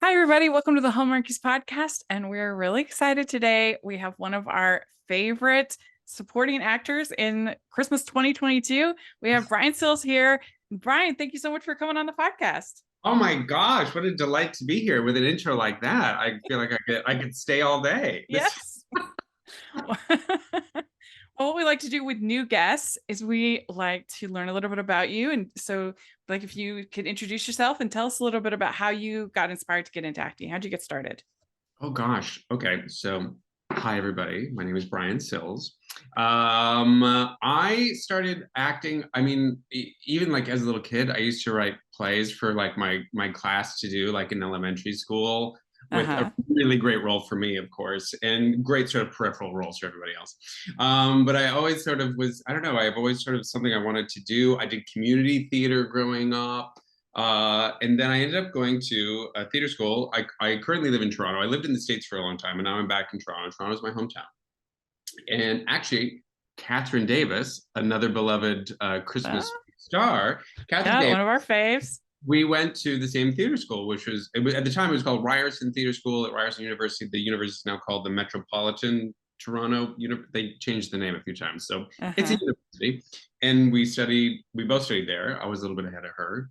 Hi, everybody. Welcome to the Hallmarkies podcast. And we're really excited today. We have one of our favorite supporting actors in Christmas 2022. We have Brian Sills here. Brian, thank you so much for coming on the podcast. Oh my gosh, what a delight to be here with an intro like that. I feel like I could stay all day. Yes. Well, what we like to do with new guests is we like to learn a little bit about you. And so, like, if you could introduce yourself and tell us a little bit about how you got inspired to get into acting. How'd you get started? Oh gosh. Okay. So, hi everybody. My name is Brian Sills. I started acting. I mean, even like as a little kid, I used to write plays for like my class to do like in elementary school with a Uh-huh. really great role for me, of course, and great sort of peripheral roles for everybody else. But I always sort of was, I don't know, I've always sort of something I wanted to do. I did community theater growing up. And then I ended up going to a theater school. I currently live in Toronto. I lived in the States for a long time, and now I'm back in Toronto. Toronto's my hometown. And actually, Catherine Davis, another beloved Uh, Christmas star, Catherine yeah, Davis, one of our faves. we went to the same theater school, which was at the time it was called Ryerson Theater School at Ryerson University. The university is now called the Metropolitan Toronto. They changed the name a few times, so it's a Uh-huh. university. And we both studied there. I was a little bit ahead of her,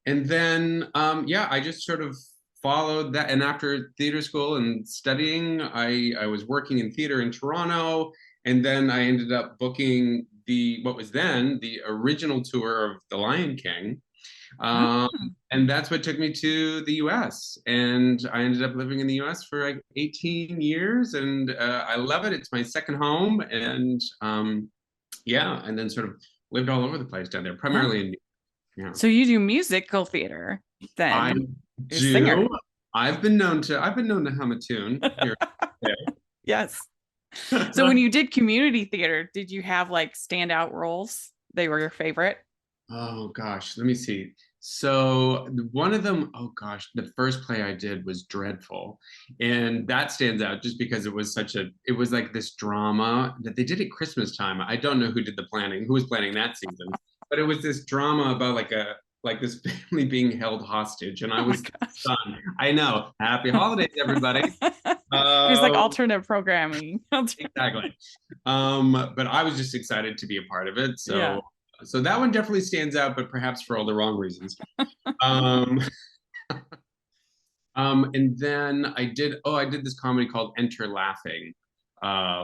and then yeah, I just sort of followed that. And after theater school and studying, I was working in theater in Toronto, and then I ended up booking the what was then the original tour of The Lion King, um, Mm. and that's what took me to the US. And I ended up living in the US for like 18 years, and I love it. It's my second home, and yeah, and then sort of lived all over the place down there, Oh, primarily in yeah. so you do musical theater I then? You're a do. singer. I've been known to hum a tune here and Yes. So when there. you did community theater, did you have like standout roles? They were your favorite? Oh gosh, let me see. So one of them, oh gosh, the first play I did was dreadful. And that stands out just because it was like this drama that they did at Christmas time. I don't know who did the planning, who was planning that season, but it was this drama about like this family being held hostage. And I Oh my was gosh. stunned. I know. Happy holidays, everybody. It was like Uh, alternate programming. exactly. But I was just excited to be a part of it. Yeah. So that one definitely stands out, but perhaps for all the wrong reasons. Um, and then I did this comedy called Enter Laughing,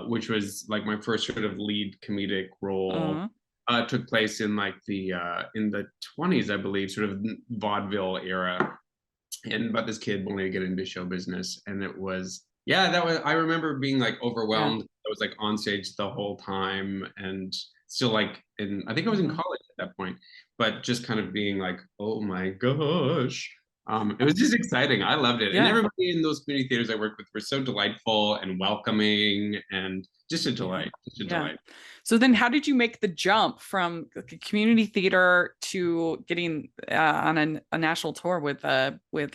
which was like my first sort of lead comedic role. Uh, Took place in like the in the 20s, I believe, sort of vaudeville era, and about this kid wanting to get into show business. And it was, yeah, that was, I remember being like yeah. overwhelmed. I was like on stage the whole time and still like I think I was in Hmm. college at that point, but just kind of being like, oh my gosh. It was just exciting. I loved it. And Yeah. everybody in those community theaters I worked with were so delightful and welcoming and just a Yeah. delight. Just a Yeah. delight. So then how did you make the jump from like a community theater to getting on a national tour with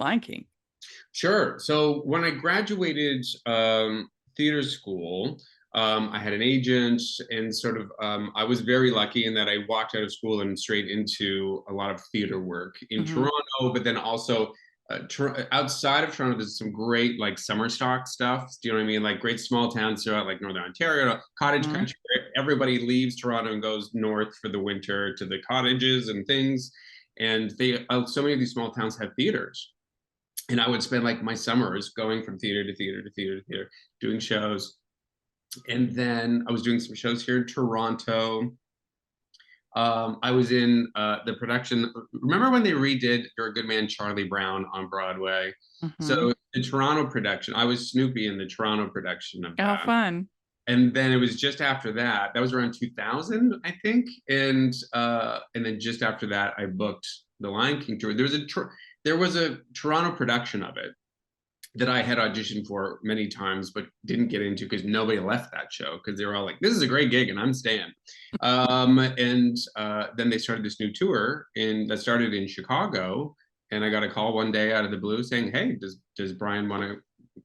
Lion King? Sure. So when I graduated theater school, I had an agent, and sort of I was very lucky in that I walked out of school and straight into a lot of theater work in Hmm. Toronto, but then also outside of Toronto, there's some great like summer stock stuff. Do you know what I mean? Like great small towns throughout like Northern Ontario, cottage Hmm. country, where everybody leaves Toronto and goes north for the winter to the cottages and things. And so many of these small towns have theaters, and I would spend like my summers going from theater to theater to theater to theater, doing shows. And then I was doing some shows here in Toronto. I was in the production. Remember when they redid "You're a Good Man, Charlie Brown" on Broadway? Hmm. So the Toronto production, I was Snoopy in the Toronto production of Oh, that. fun. And then it was just after that. That was around 2000, I think. And then just after that, I booked the Lion King tour. There was a Toronto production of it that I had auditioned for many times, but didn't get into because nobody left that show because they were all like, "This is a great gig, and I'm staying." And then they started this new tour, that started in Chicago. And I got a call one day out of the blue saying, "Hey, does Brian want to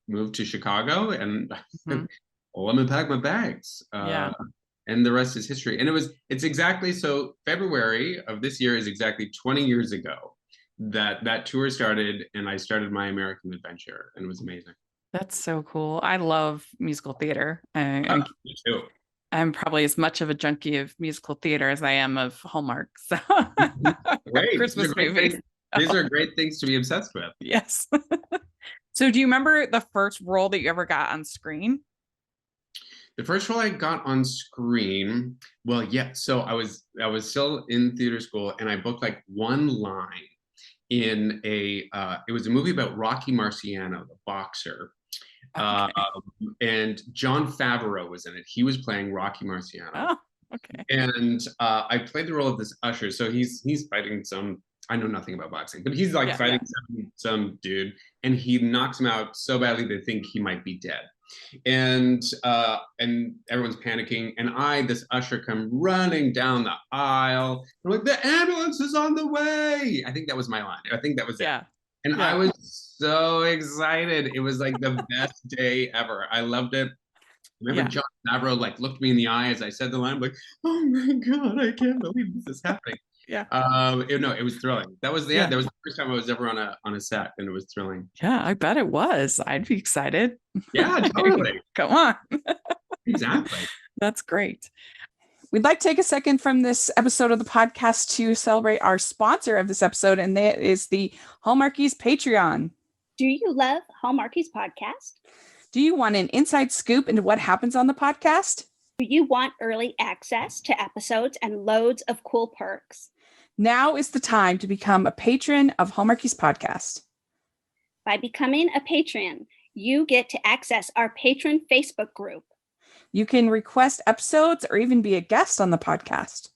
move to Chicago?" And I Hmm. said, "Well, let me pack my bags." Yeah. And the rest is history. And it's exactly so. February of this year is exactly 20 years ago that tour started, and I started my American adventure, and it was amazing. That's so cool. I love musical theater. Me too. I'm probably as much of a junkie of musical theater as I am of Hallmark. So Great. Christmas movies. These are great things to be obsessed with. Yes. So do you remember the first role that you ever got on screen? The first role I got on screen, well, yeah. So I was still in theater school, and I booked like one line in a. It was a movie about Rocky Marciano, the boxer, Okay. and John Favreau was in it. He was playing Rocky Marciano, Oh, okay. and I played the role of this usher. So he's fighting some. I know nothing about boxing, but he's like Yeah, fighting yeah. some dude, and he knocks him out so badly they think he might be dead. And everyone's panicking, and this usher, come running down the aisle. I'm like, the ambulance is on the way. I think that was my line. I think that was it. Yeah. And I Yeah. was so excited. It was like the best day ever. I loved it. Remember, Yeah. John Favreau like looked me in the eye as I said the line. I'm like, oh my god, I can't believe this is happening. Yeah. No, it was thrilling. That was Yeah. that was the first time I was ever on a set, and it was thrilling. Yeah, I bet it was. I'd be excited. Yeah, totally. Come on. Exactly. That's great. We'd like to take a second from this episode of the podcast to celebrate our sponsor of this episode, and that is the Hallmarkies Patreon. Do you love Hallmarkies podcast? Do you want an inside scoop into what happens on the podcast? Do you want early access to episodes and loads of cool perks? Now is the time to become a patron of Hallmarkies podcast. By becoming a patron, you get to access our patron Facebook group. You can request episodes or even be a guest on the podcast.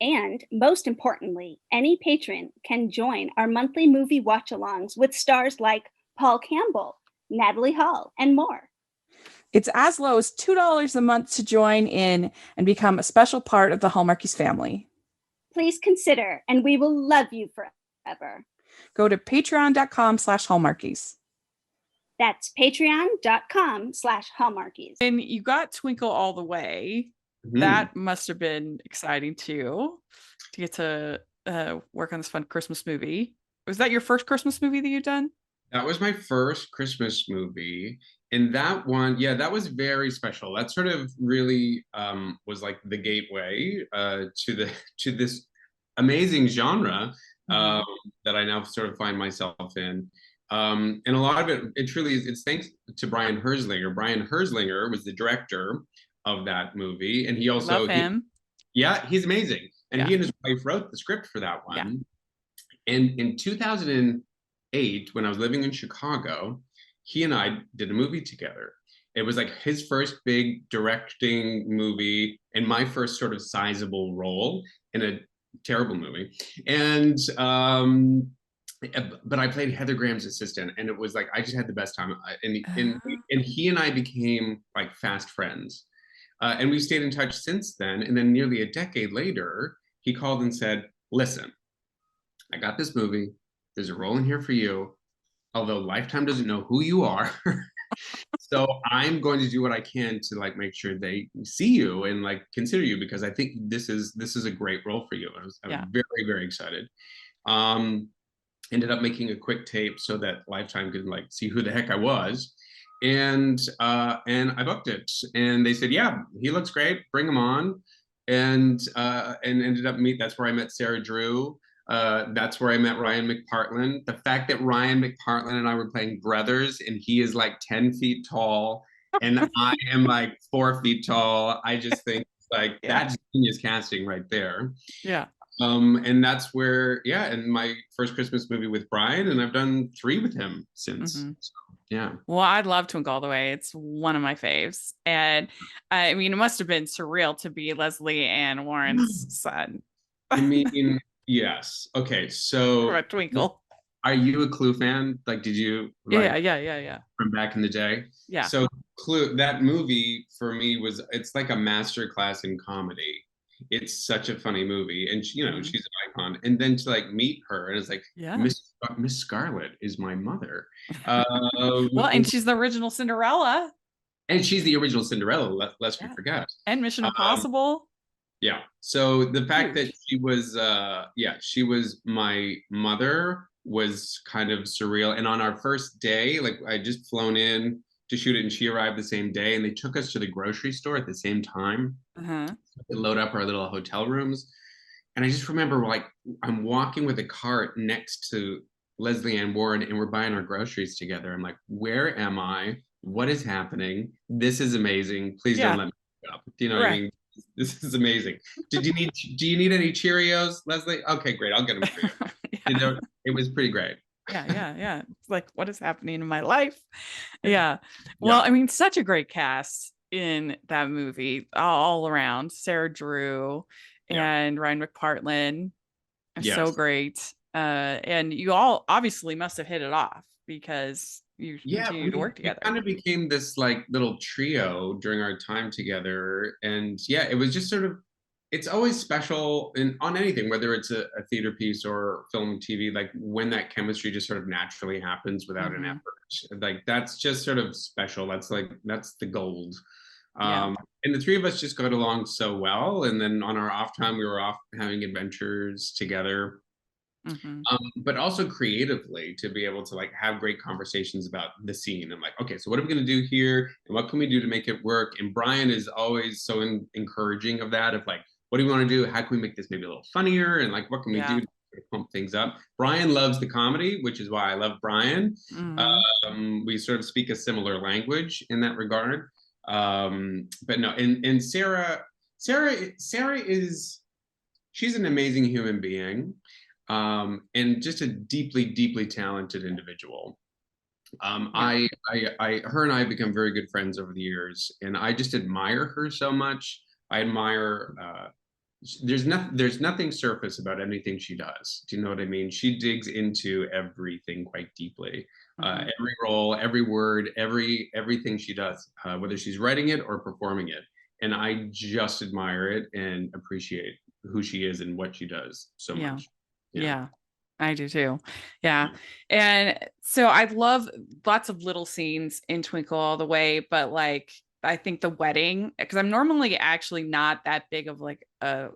And most importantly, any patron can join our monthly movie watch-alongs with stars like Paul Campbell, Natalie Hall, and more. It's as low as $2 a month to join in and become a special part of the Hallmarkies family. Please consider, and we will love you forever. Go to patreon.com/Hallmarkies. That's patreon.com/Hallmarkies. And you got Twinkle All the Way. That must have been exciting too, to get to work on this fun Christmas movie. Was that your first Christmas movie that you've done? That was my first Christmas movie. And that one, yeah, that was very special. That sort of really was like the gateway to this amazing genre that I now sort of find myself in. And a lot of it truly is, it's thanks to Brian Herzlinger. Brian Herzlinger was the director of that movie. And he also, Love him. He's amazing. And he and his wife wrote the script for that one. Yeah. And in 2008, when I was living in Chicago, he and I did a movie together. It was like his first big directing movie and my first sort of sizable role in a terrible movie. And but I played Heather Graham's assistant, and it was like I just had the best time. And he and I became like fast friends, and we've stayed in touch since then. And then nearly a decade later, he called and said, "Listen, I got this movie. There's a role in here for you. Although Lifetime doesn't know who you are, so I'm going to do what I can to like make sure they see you and like consider you, because I think this is a great role for you." I was very, very excited. Ended up making a quick tape so that Lifetime could like see who the heck I was, and I booked it, and they said, "Yeah, he looks great. Bring him on," and ended up That's where I met Sarah Drew. That's where I met Ryan McPartlin. The fact that Ryan McPartlin and I were playing brothers, and he is like 10 feet tall, and I am like 4 feet tall. I just think like that's genius casting right there. Yeah. And that's where, and my first Christmas movie with Brian, and I've done 3 with him since. So, yeah. Well, I'd love Twinkle All the Way. It's one of my faves. And I mean, it must have been surreal to be Leslie Ann Warren's son. I mean, yes. Okay, so a Twinkle. Are you a Clue fan? Like, did you? Like, yeah. From back in the day. Yeah. So Clue, that movie for me it's like a masterclass in comedy. It's such a funny movie, and she's an icon. And then to like meet her, and it's like, Miss Scarlet is my mother. Well, and she's the original Cinderella. And she's the original Cinderella, lest we forget. And Mission Impossible. Yeah. So the fact that she was my mother, was kind of surreal. And on our first day, like I just flown in to shoot it, and she arrived the same day, and they took us to the grocery store at the same time to load up our little hotel rooms. And I just remember, like, I'm walking with a cart next to Leslie Ann Warren, and we're buying our groceries together. I'm like, where am I? What is happening? This is amazing. Please don't let me pick up. Do you know what I mean? This is amazing. Do you need any Cheerios, Leslie? Okay, great. I'll get them for you. You know, it was pretty great. Yeah. It's like, what is happening in my life? Yeah. Well, I mean, such a great cast in that movie all around. Sarah Drew and Ryan McPartlin. So great. And you all obviously must have hit it off because you continue to work together. We kind of became this like little trio during our time together. And it was just sort of, it's always special on anything, whether it's a theater piece or film, TV, like when that chemistry just sort of naturally happens without an effort. Like that's just sort of special. That's the gold. And the three of us just got along so well. And then on our off time, we were off having adventures together. But also creatively to be able to like have great conversations about the scene. I'm like, okay, so what are we going to do here, and what can we do to make it work? And Brian is always so encouraging of that, of like, what do we want to do? How can we make this maybe a little funnier? And like, what can we do to pump things up? Brian loves the comedy, which is why I love Brian. We sort of speak a similar language in that regard. But no, and Sarah is, she's an amazing human being. And just a deeply, deeply talented individual. Her and I have become very good friends over the years, and I just admire her so much. I admire, there's nothing surface about anything she does. Do you know what I mean? She digs into everything quite deeply. Every role, every word, everything she does, whether she's writing it or performing it. And I just admire it and appreciate who she is and what she does so much. Yeah, I do too. Yeah. And so I love lots of little scenes in Twinkle All the Way, but like I think the wedding, because I'm normally actually not that big of like a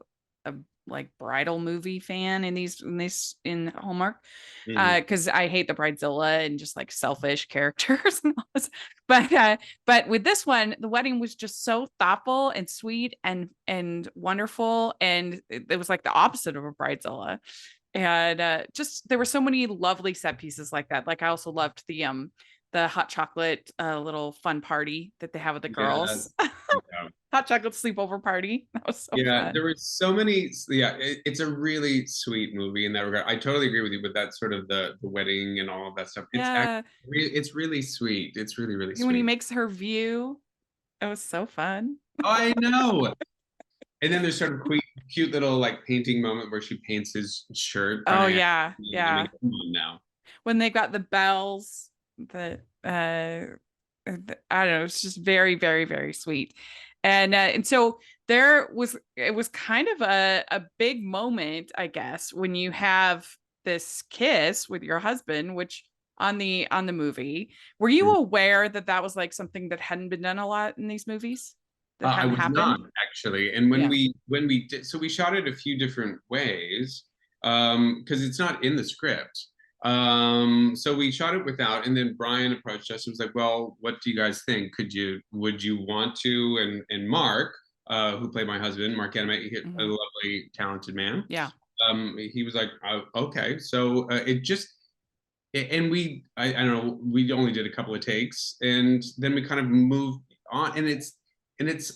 like bridal movie fan in Hallmark, because I hate the bridezilla and just like selfish characters and all this. But with this one, the wedding was just so thoughtful and sweet and wonderful, and it was like the opposite of a bridezilla. And just there were so many lovely set pieces like that. Like I also loved the hot chocolate little fun party that they have with the girls. Hot chocolate sleepover party. That was so fun. There were so many. It's a really sweet movie in that regard. I totally agree with you with that sort of the wedding and all of that stuff. It's really sweet. It's really, really sweet. When he makes her view, it was so fun. Oh, I know. And then there's sort of cute little like painting moment where she paints his shirt. Oh yeah. I mean, come on now. When they got the bells, I don't know, it's just very, very, very sweet. And so it was kind of a big moment, I guess, when you have this kiss with your husband, which on the movie, were you aware that was like something that hadn't been done a lot in these movies? I was not actually. And when we did, so we shot it a few different ways, because it's not in the script. So we shot it without, and then Brian approached us and was like, well, what do you guys think? Would you want to? And Mark, who played my husband, Mark Anime, a lovely, talented man. Yeah. He was like, okay. So I don't know, we only did a couple of takes, and then we kind of moved on, and it's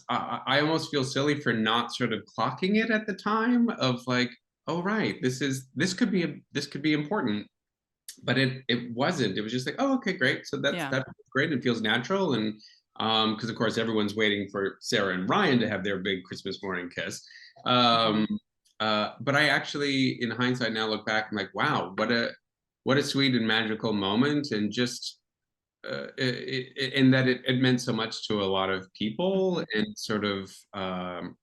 I almost feel silly for not sort of clocking it at the time of like, oh right, this could be important. But it wasn't. It was just like, oh, okay, great. So that's great and feels natural. And because of course everyone's waiting for Sarah and Ryan to have their big Christmas morning kiss. But I actually, in hindsight now, look back and like, wow, what a sweet and magical moment, and just in that it meant so much to a lot of people, and sort of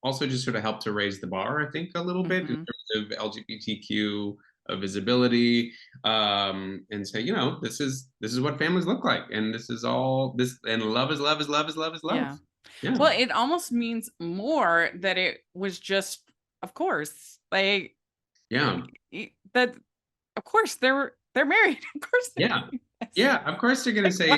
also just sort of helped to raise the bar, I think, a little bit in terms of LGBTQ visibility, and say, this is what families look like, and this is all this, and love is love is love is love is love. Yeah. Well, it almost means more that it was just, of course, like that. Of course, there They're married. Of course. Yeah. Yes. Yeah, of course they're gonna say,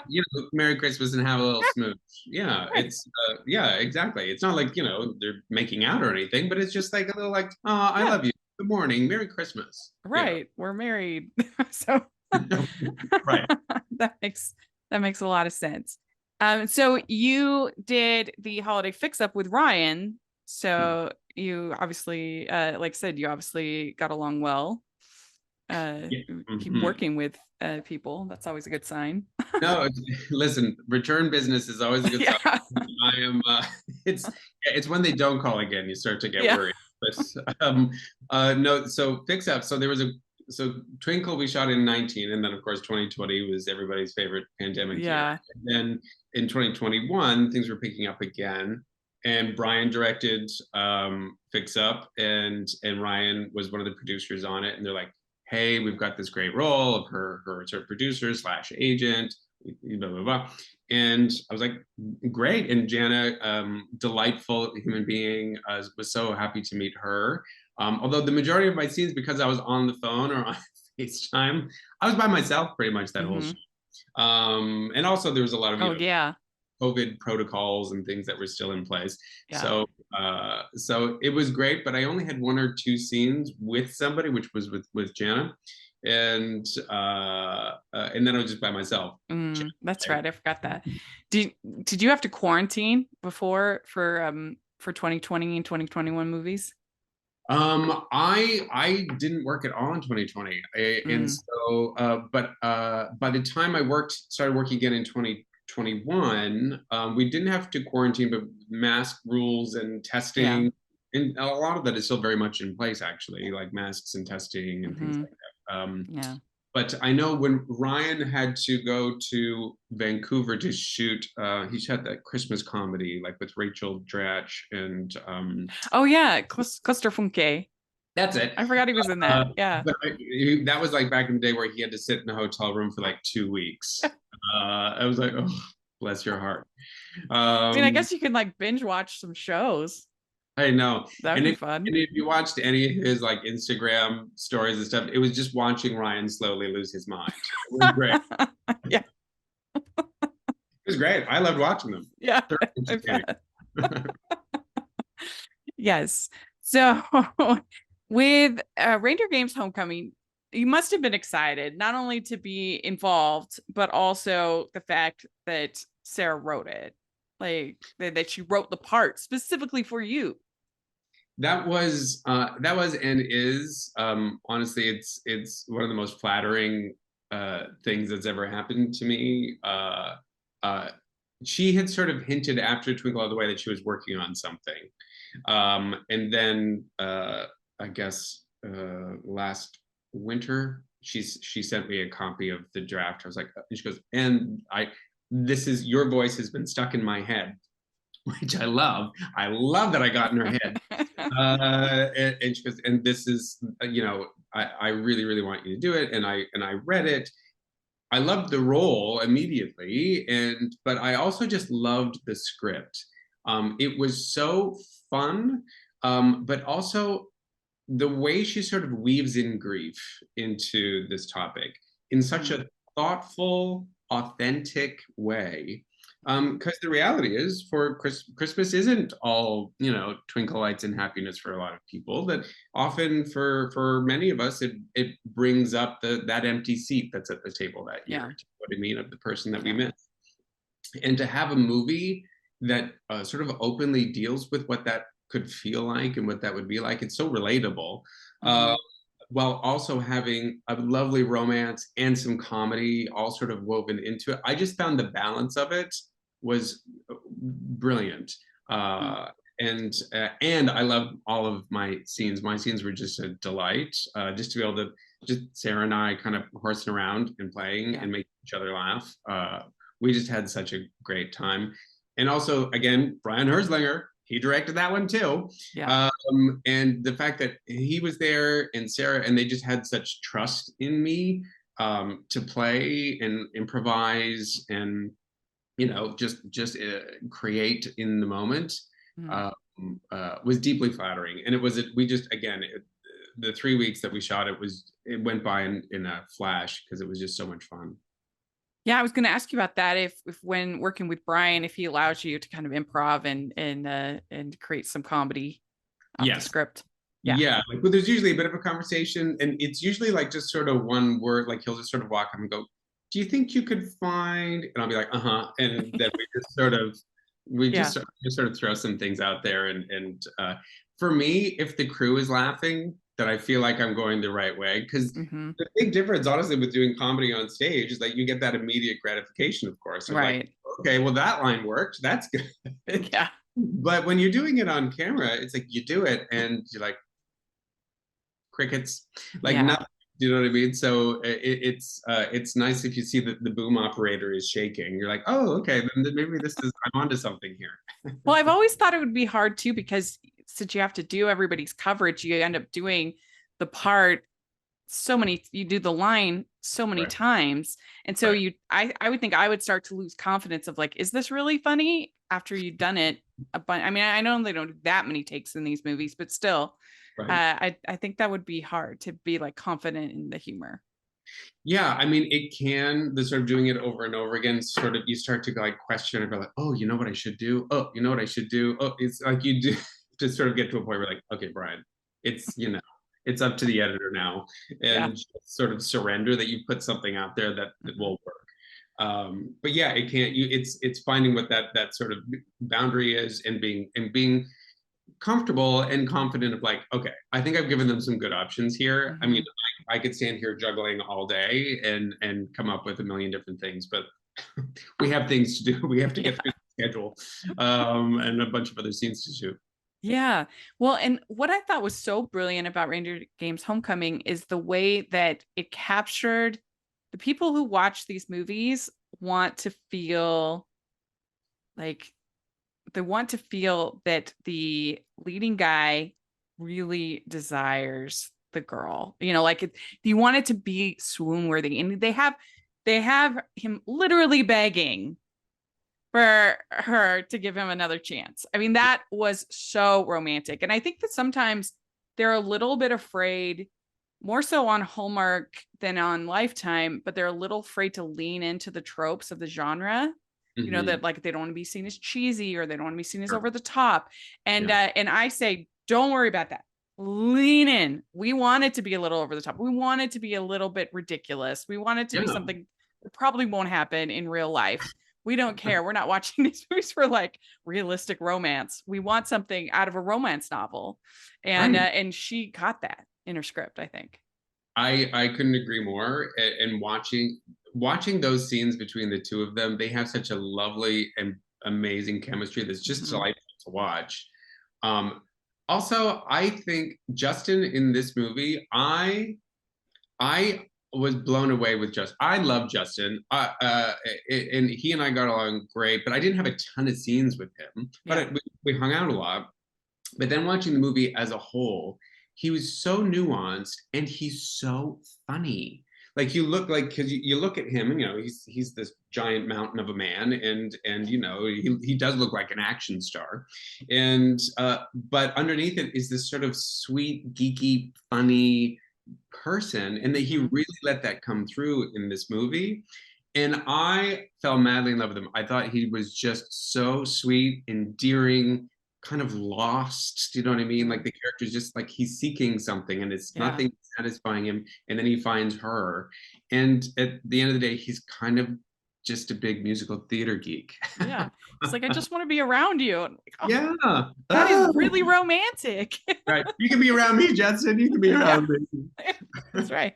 Merry Christmas and have a little Yeah. smooch. Yeah, Right. it's yeah, exactly. It's not like, they're making out or anything, but it's just like a little like, oh, I Yeah. love you. Good morning, Merry Christmas. Right. We're married. So Right. that makes a lot of sense. So you did the holiday fix up with Ryan. So you obviously, like I said, you obviously got along well. Yeah. Keep Mhm. working with people. That's always a good sign. No, listen, return business is always a good sign. Yeah. I am it's when they don't call again, you start to get Yeah. worried. But no, so fix up. So there was so Twinkle we shot in 19, and then of course 2020 was everybody's favorite pandemic year. Yeah. And then in 2021, things were picking up again. And Brian directed Fix Up, and Ryan was one of the producers on it. And they're like, hey, we've got this great role of her sort of producer slash agent, blah, blah, blah. And I was like, great. And Jana, delightful human being, was so happy to meet her. Although the majority of my scenes, because I was on the phone or on FaceTime, I was by myself pretty much that whole show. And also there was a lot of, Yeah. COVID protocols and things that were still in place. Yeah. So it was great, but I only had 1 or 2 scenes with somebody, which was with Jana, and then I was just by myself. That's right. I forgot that. Did you have to quarantine before for 2020 and 2021 movies? I didn't work at all in 2020, and so but by the time I started working again in 2021, we didn't have to quarantine, but mask rules and testing, and a lot of that is still very much in place, actually, like masks and testing and things like that. But I know when Ryan had to go to Vancouver to shoot, he shot that Christmas comedy, like with Rachel Dratch and oh yeah, Klosterfunke. That's it. I forgot he was in that. Yeah. But that was like back in the day where he had to sit in a hotel room for like 2 weeks. I was like, oh, bless your heart. I mean, I guess you can like binge watch some shows. I know. That'd be fun. And if you watched any of his like Instagram stories and stuff, it was just watching Ryan slowly lose his mind. It was great. Yeah. It was great. I loved watching them. Yeah. Yes. So with Reindeer Games Homecoming, you must have been excited not only to be involved, but also the fact that Sarah wrote it, like that she wrote the part specifically for you. That was and is honestly, it's one of the most flattering things that's ever happened to me. She had sort of hinted after Twinkle All the Way that she was working on something, and then I guess last winter she sent me a copy of the draft. I was like, and she goes, and this is your voice has been stuck in my head, which I love. I love that I got in her head. And she goes, and this is, I really, really want you to do it. And I read it. I loved the role immediately, but I also just loved the script. It was so fun, but also the way she sort of weaves in grief into this topic in such a thoughtful, authentic way. Because the reality is, for Christmas isn't all twinkle lights and happiness for a lot of people. That often for many of us, it brings up that empty seat that's at the table that year. What I mean, of the person that we miss. And to have a movie that sort of openly deals with what that could feel like and what that would be like, it's so relatable. While also having a lovely romance and some comedy all sort of woven into it. I just found the balance of it was brilliant. And I loved all of my scenes. My scenes were just a delight. Just to be able to, just Sarah and I kind of horsing around and playing and making each other laugh. We just had such a great time. And also, again, Brian Herzlinger, he directed that one too. And the fact that he was there and Sarah, and they just had such trust in me to play and improvise and, just create in the moment was deeply flattering. And it was, the 3 weeks that we shot it went by in a flash because it was just so much fun. Yeah, I was going to ask you about that. If when working with Brian, if he allows you to kind of improv and create some comedy off the script. Yeah. Like, well, there's usually a bit of a conversation, and it's usually like just sort of one word. Like he'll just sort of walk up and go, "Do you think you could find?" And I'll be like, "Uh-huh," and then we just sort of throw some things out there. And for me, if the crew is laughing, then I feel like I'm going the right way. Because the big difference, honestly, with doing comedy on stage is that you get that immediate gratification, of course. Right. Like, okay, well, that line worked. That's good. Yeah. But when you're doing it on camera, it's like you do it and you're like, crickets, like nothing. Do you know what I mean? So it's nice if you see that the boom operator is shaking. You're like, oh, okay, then maybe I'm onto something here. Well, I've always thought it would be hard too, because since you have to do everybody's coverage, you end up doing the part you do the line so many times. And so I would think I would start to lose confidence of like, is this really funny after you've done it a bunch? I mean, I know they don't do that many takes in these movies, but still. I think that would be hard to be like confident in the humor. Yeah, I mean, the sort of doing it over and over again, sort of you start to like question and be like, oh, you know what I should do? Oh, you know what I should do? Oh, it's like you do to sort of get to a point where like, okay, Brian, it's it's up to the editor now, and just sort of surrender that you put something out there that will work. But yeah, it can't. It's finding what that sort of boundary is, and being comfortable and confident of like, okay, I think I've given them some good options here. I mean, I could stand here juggling all day and come up with a million different things, but we have things to do. We have to get through the schedule, and a bunch of other scenes to shoot. Yeah. Well, and what I thought was so brilliant about Reindeer Games Homecoming is the way that it captured the people who watch these movies want to feel like they want to feel that the leading guy really desires the girl, like you want it to be swoon worthy. And they have him literally begging for her to give him another chance. I mean, that was so romantic. And I think that sometimes they're a little bit afraid, more so on Hallmark than on Lifetime, but they're a little afraid to lean into the tropes of the genre. That like they don't want to be seen as cheesy, or they don't want to be seen as over the top. And I say, don't worry about that. Lean in. We want it to be a little over the top. We want it to be a little bit ridiculous. We want it to be something that probably won't happen in real life. We don't care. We're not watching these movies for like realistic romance. We want something out of a romance novel. And she caught that in her script, I think. I couldn't agree more. And watching those scenes between the two of them, they have such a lovely and amazing chemistry that's just delightful to watch. Also, I think Justin in this movie, I was blown away with Justin. I love Justin, and he and I got along great, but I didn't have a ton of scenes with him. But we hung out a lot. But then watching the movie as a whole, he was so nuanced and he's so funny. Like you look like, because you look at him and he's this giant mountain of a man, and he does look like an action star, and but underneath it is this sort of sweet, geeky, funny person, and that he really let that come through in this movie. And I fell madly in love with him. I thought he was just so sweet, endearing, kind of lost, you know what I mean? Like the character's just like he's seeking something and it's nothing satisfying him, and then he finds her, and at the end of the day he's kind of just a big musical theater geek. It's like, I just want to be around you. Like, that is really romantic. Right, you can be around me, Justin. You can be around me. That's right.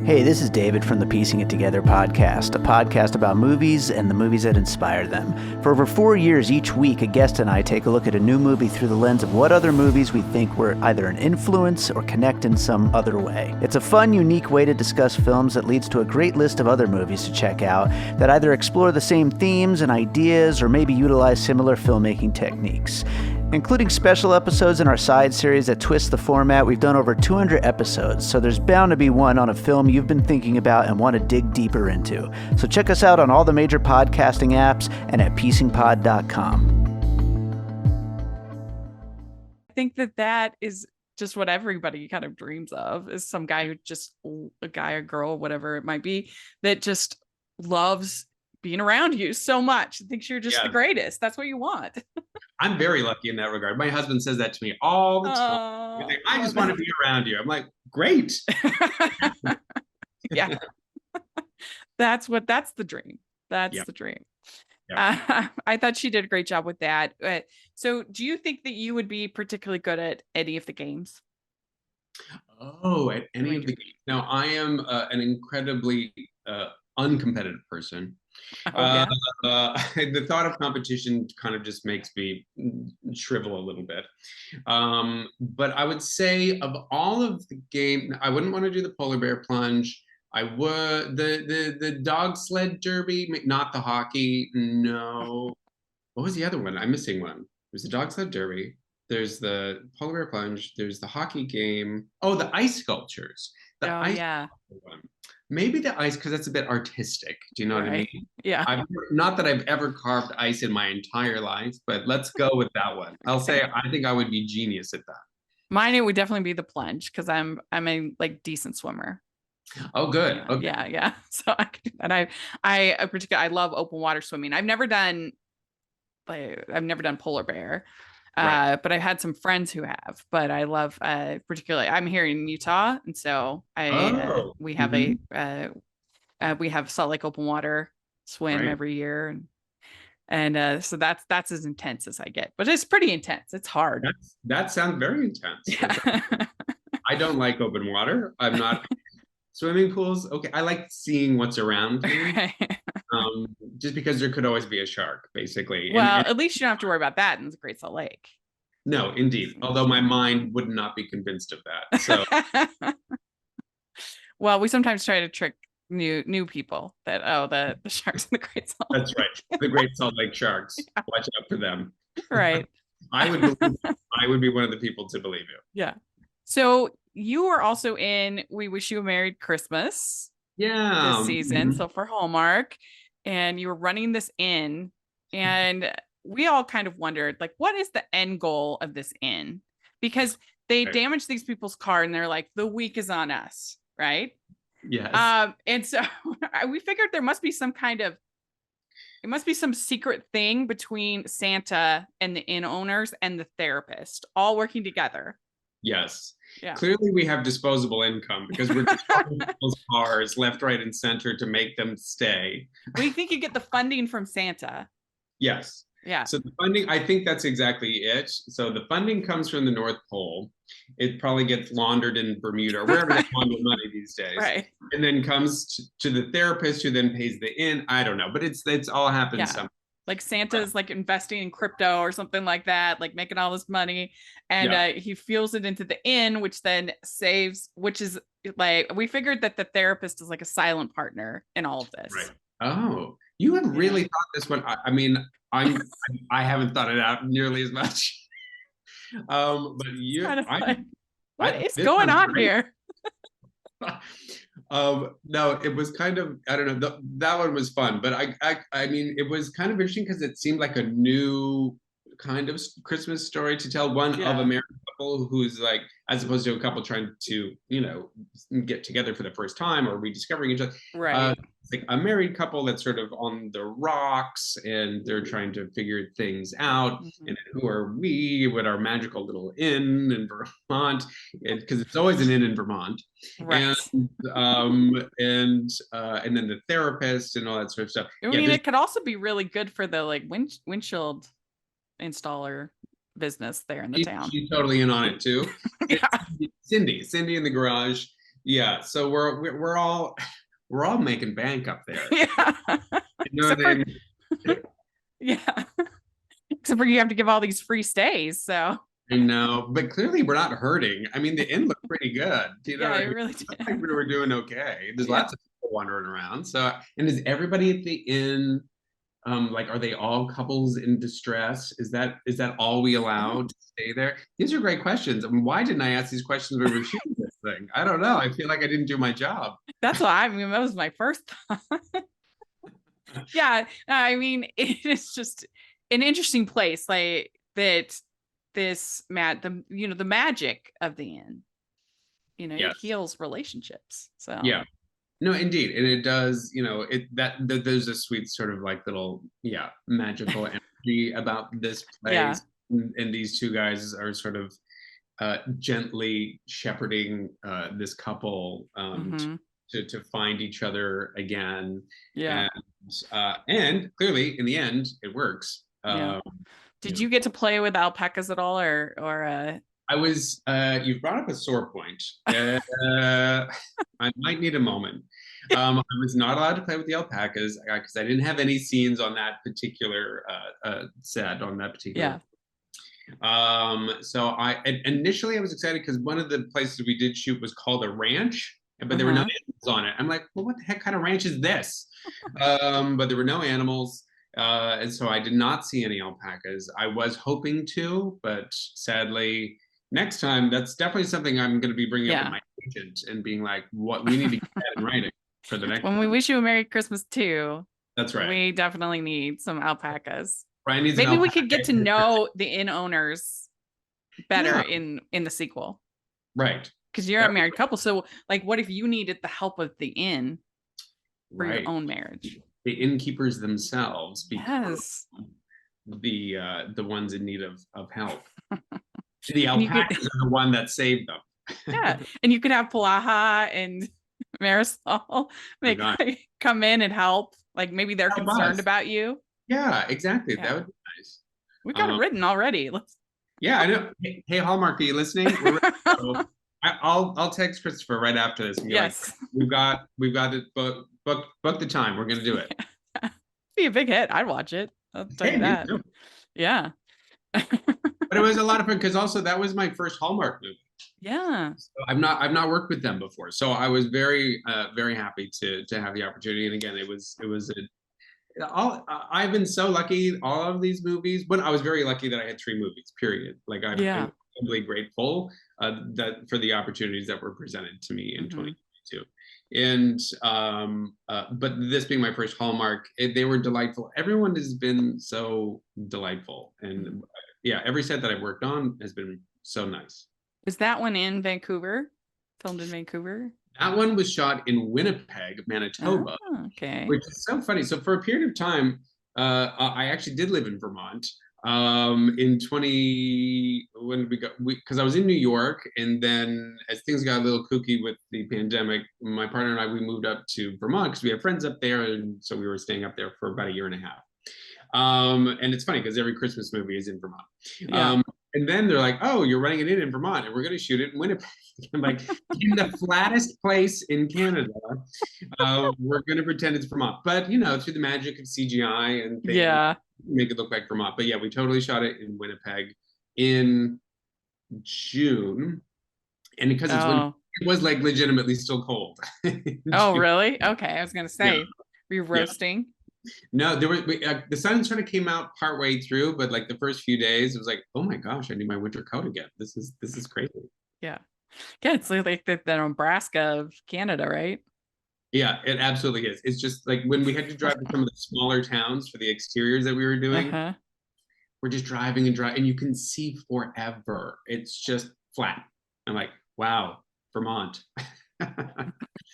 Hey, this is David from the Piecing It Together podcast, a podcast about movies and the movies that inspire them. For over 4 years, each week, a guest and I take a look at a new movie through the lens of what other movies we think were either an influence or connect in some other way. It's a fun, unique way to discuss films that leads to a great list of other movies to check out that either explore the same themes and ideas or maybe utilize similar filmmaking techniques. Including special episodes in our side series that twist the format, we've done over 200 episodes, so there's bound to be one on a film you've been thinking about and want to dig deeper into. So check us out on all the major podcasting apps and at piecingpod.com. think that is just what everybody kind of dreams of, is some guy who just, a guy or girl, whatever it might be, that just loves being around you so much, thinks you're just the greatest. That's what you want. I'm very lucky in that regard. My husband says that to me all the time. Like, I just want to be around you. I'm like, great. Yeah. That's the dream. That's the dream. I thought she did a great job with that. So do you think that you would be particularly good at any of the games? Oh, at any of the games. Now, I am an incredibly uncompetitive person. The thought of competition kind of just makes me shrivel a little bit. But I would say of all of the game, I wouldn't want to do the polar bear plunge. I would the dog sled derby, not the hockey. No. What was the other one? I'm missing one. There's the dog sled derby. There's the polar bear plunge. There's the hockey game. Oh, the ice sculptures. One. Maybe the ice, because that's a bit artistic. Do you know what I mean? Yeah. Not that I've ever carved ice in my entire life, but let's go with that one. I'll say I think I would be genius at that. Mine, it would definitely be the plunge, because I'm a like decent swimmer. Oh, good. Yeah, okay. yeah. So I love open water swimming. I've never done polar bear, but I've had some friends who have. But I love, particularly, I'm here in Utah, and so we have we have Salt Lake open water swim every year, and so that's as intense as I get. But it's pretty intense. It's hard. That sounds very intense. Yeah. I don't like open water. I'm not. Swimming pools, okay. I like seeing what's around me, just because there could always be a shark, basically. Well, at least you don't have to worry about that in the Great Salt Lake. No, indeed. Although my mind would not be convinced of that. So, well, we sometimes try to trick new people that the sharks in the Great Salt Lake. That's right. The Great Salt Lake sharks. Yeah. Watch out for them. Right. I would be one of the people to believe you. Yeah. So you were also in We Wish You a Merry Christmas. Yeah. This season. So for Hallmark, and you were running this inn, and we all kind of wondered, like, what is the end goal of this inn? Because they damaged these people's car, and they're like, the week is on us, right? Yes. And so we figured there must be some secret thing between Santa and the inn owners and the therapist all working together. Yes. Yeah. Clearly we have disposable income, because we're destroying people's cars left, right, and center to make them stay. We think you get the funding from Santa. Yes. Yeah. So the funding, I think that's exactly it. So the funding comes from the North Pole. It probably gets laundered in Bermuda or wherever they launder money these days. Right. And then comes to the therapist, who then pays the inn. I don't know, but it's all happened somehow. Like Santa's like investing in crypto or something like that, like making all this money, and he fuels it into the inn, which then saves, which is like, we figured that the therapist is like a silent partner in all of this. Right. Oh, you have really thought this one. I mean, I haven't thought it out nearly as much. But you, kind of what is going on here? No, it was kind of, I don't know, that one was fun, but I mean, it was kind of interesting because it seemed like a new kind of Christmas story to tell, one of a married couple who's like, as opposed to a couple trying to, get together for the first time or rediscovering each other. Right. It's like a married couple that's sort of on the rocks, and they're trying to figure things out. Mm-hmm. And who are we with our magical little inn in Vermont? Because it's always an inn in Vermont. Right. And then the therapist and all that sort of stuff. I mean, it could also be really good for the like windshield installer business there in the town. She's totally in on it too. Cindy in the garage. Yeah. So we're all making bank up there. Yeah. Yeah. Except for you have to give all these free stays. So I know, but clearly we're not hurting. I mean, the inn looked pretty good. It really did. I think we were doing okay. There's lots of people wandering around. So, and is everybody at the inn? Like, are they all couples in distress? Is that all we allowed to stay there? These are great questions. I mean, why didn't I ask these questions when we were shooting this thing? I don't know. I feel like I didn't do my job. That's why, I mean, that was my first thought. Yeah, I mean, it is just an interesting place, like that. this the magic of the inn. Yes. It heals relationships. So Yeah. No, indeed. And it does, there's a sweet sort of like little, magical energy about this place. Yeah. And these two guys are sort of gently shepherding this couple to find each other again. Yeah. And clearly in the end, it works. Yeah. Did you get to play with alpacas at all, or I was, you brought up a sore point. I might need a moment. I was not allowed to play with the alpacas because I didn't have any scenes on that particular set, on that particular. So initially I was excited because one of the places we did shoot was called a ranch, but there were no animals on it. I'm like, well, what the heck kind of ranch is this? But there were no animals. And so I did not see any alpacas. I was hoping to, but sadly, next time, that's definitely something I'm going to be bringing up with my agent and being like, what we need to get that in writing for the next when we wish you a Merry Christmas too. That's right. We definitely need some alpacas. Brian needs Maybe we could get to know the inn owners better in the sequel. Right. Because you're a married couple. So like, what if you needed the help of the inn for your own marriage? The innkeepers themselves become Yes. the ones in need of help. The alpacas are the one that saved them. Yeah. And you could have Palaha and Marisol come in and help. Like maybe they're concerned about you. Yeah, exactly. That would be nice. We got it written already. Yeah, I know. Hey, Hallmark, are you listening? I'll text Christopher right after this. And be like, we've got it book the time. We're gonna do it. Be a big hit. I'd watch it. I'll tell you that. Yeah. But it was a lot of fun because also that was my first Hallmark movie. Yeah. So I've not worked with them before, so I was very very happy to have the opportunity. And again, I've been so lucky. All of these movies, but I was very lucky that I had 3 movies. Period. Like I'm really grateful that for the opportunities that were presented to me in 2022. And but this being my first Hallmark, they were delightful. Everyone has been so delightful, and every set that I've worked on has been so nice. Is that one in Vancouver? Filmed in Vancouver? That one was shot in Winnipeg, Manitoba. Oh, okay. Which is so funny. So for a period of time, I actually did live in Vermont. When did we go? Because I was in New York, and then as things got a little kooky with the pandemic, my partner and I, we moved up to Vermont because we have friends up there, and so we were staying up there for about a year and a half. And it's funny because every Christmas movie is in Vermont. Yeah. And then they're like, "Oh, you're running it in Vermont, and we're going to shoot it in Winnipeg." I'm like, in the flattest place in Canada, we're going to pretend it's Vermont. But through the magic of CGI and things, make it look like Vermont. But yeah, we totally shot it in Winnipeg in June, and because it was like legitimately still cold. Oh, really? Okay, I was going to say, were you roasting? No, there was the sun sort of came out partway through, but like the first few days, it was like, oh my gosh, I need my winter coat again. This is crazy. Yeah, it's like the Nebraska of Canada, right? Yeah, it absolutely is. It's just like when we had to drive to some of the smaller towns for the exteriors that we were doing, we're just driving and you can see forever. It's just flat. I'm like, wow, Vermont.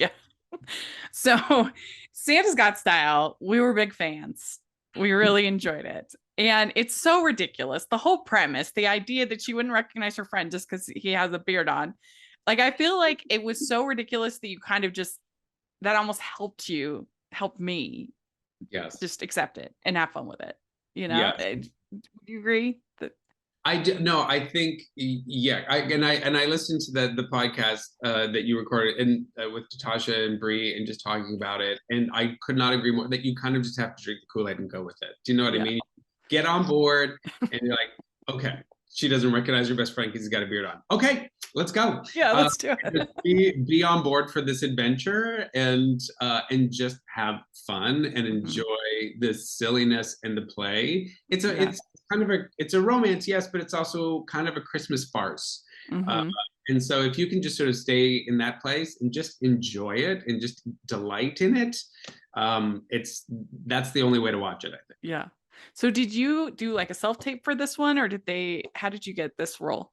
Yeah. So Santa's Got Style, we were big fans. We really enjoyed it. And it's so ridiculous. The whole premise, the idea that she wouldn't recognize her friend just because he has a beard on. Like, I feel like it was so ridiculous that you kind of that almost helped me. Yes. Just accept it and have fun with it. Do you agree? I do. No, I think, I listened to the podcast that you recorded and with Natasha and Bree and just talking about it. And I could not agree more that you kind of just have to drink the Kool-Aid and go with it. Do you know what I mean? Get on board and you're like, okay, she doesn't recognize her best friend because he's got a beard on. Okay, let's go. Yeah, let's do it. Be on board for this adventure and just have fun and enjoy the silliness and the play. It's kind of it's a romance, yes, but it's also kind of a Christmas farce. And so if you can just sort of stay in that place and just enjoy it and just delight in it, that's the only way to watch it, I think. Yeah. So did you do like a self-tape for this one, or how did you get this role?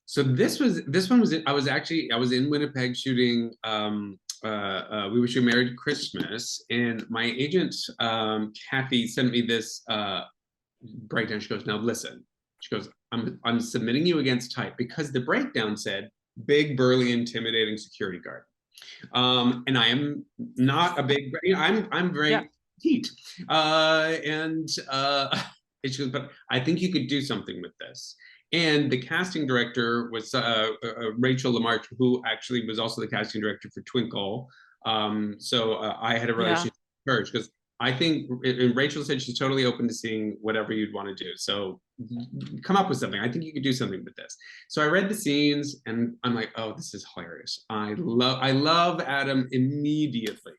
So this one was I was in Winnipeg shooting. We were shooting Merry Christmas, and my agent Kathy sent me this breakdown. She goes, "Now listen." She goes, "I'm submitting you against type because the breakdown said big, burly, intimidating security guard, and I am not a big. I'm very petite, and she goes, but I think you could do something with this." And the casting director was Rachel Lamarche, who actually was also the casting director for Twinkle. So I had a relationship with her because I think, and Rachel said she's totally open to seeing whatever you'd want to do. So come up with something. I think you could do something with this. So I read the scenes and I'm like, oh, this is hilarious. I love Adam immediately.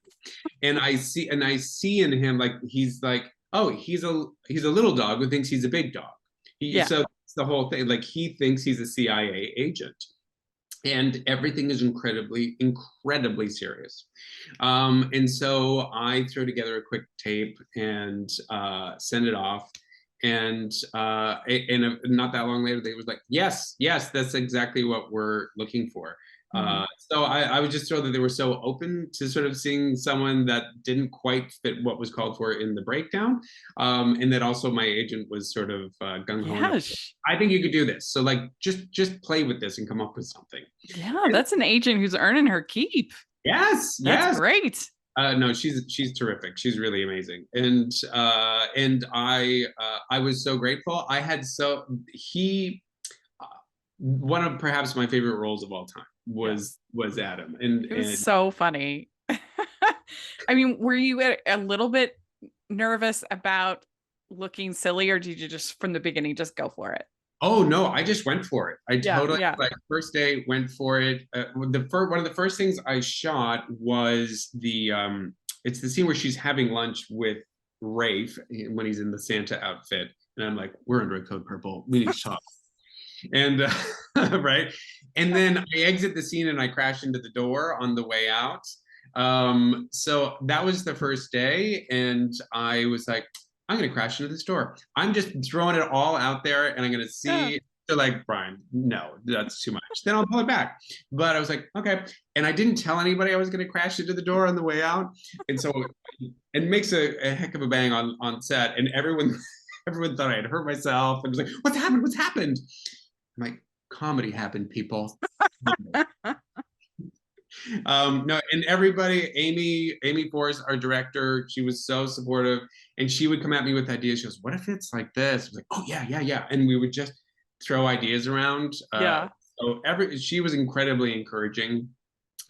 And I see in him, like, he's like, oh, he's a little dog who thinks he's a big dog. So it's the whole thing. Like, he thinks he's a CIA agent. And everything is incredibly serious. And so I throw together a quick tape and send it off. And not that long later, they was like, yes, that's exactly what we're looking for. So I was just thrilled that they were so open to sort of seeing someone that didn't quite fit what was called for in the breakdown. And that also my agent was sort of gung-ho. Yes. I think you could do this. So like, just play with this and come up with something. Yeah, that's an agent who's earning her keep. Yes. That's great. No, she's terrific. She's really amazing. And I was so grateful. One of perhaps my favorite roles of all time was Adam. And it was so funny. I mean, were you a little bit nervous about looking silly, or did you just from the beginning just go for it? Oh no, I just went for it. I totally like first day went for it. One of the first things I shot was it's the scene where she's having lunch with Rafe when he's in the Santa outfit, and I'm like, we're under a code purple. We need to talk. And right, and then I exit the scene and I crash into the door on the way out. So that was the first day, and I was like, I'm going to crash into the store. I'm just throwing it all out there, and I'm going to see. They're like, Brian, no, that's too much. Then I'll pull it back. But I was like, okay. And I didn't tell anybody I was going to crash into the door on the way out. And so it makes a heck of a bang on set. And everyone thought I had hurt myself. And was like, what's happened? What's happened? I'm like, comedy happened, people. No, and everybody, Amy Forrest, our director, she was so supportive, and she would come at me with ideas. She goes, what if it's like this? I was like, oh yeah. And we would just throw ideas around. So she was incredibly encouraging.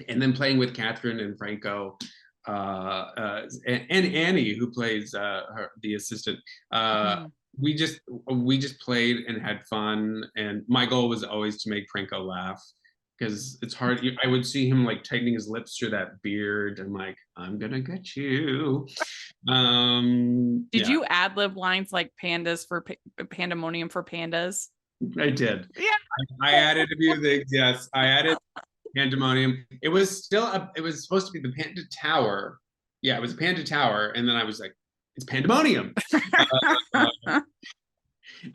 And then playing with Catherine and Franco, and Annie, who plays the assistant, we just played and had fun. And my goal was always to make Franco laugh, because it's hard. I would see him like tightening his lips through that beard and like, I'm gonna get you. Did you ad-lib lines like pandas for pandemonium for pandas? I did. Yeah. I added a few things. Yes, I added pandemonium. It was supposed to be the Panda Tower. Yeah, it was a Panda Tower. And then I was like, it's pandemonium.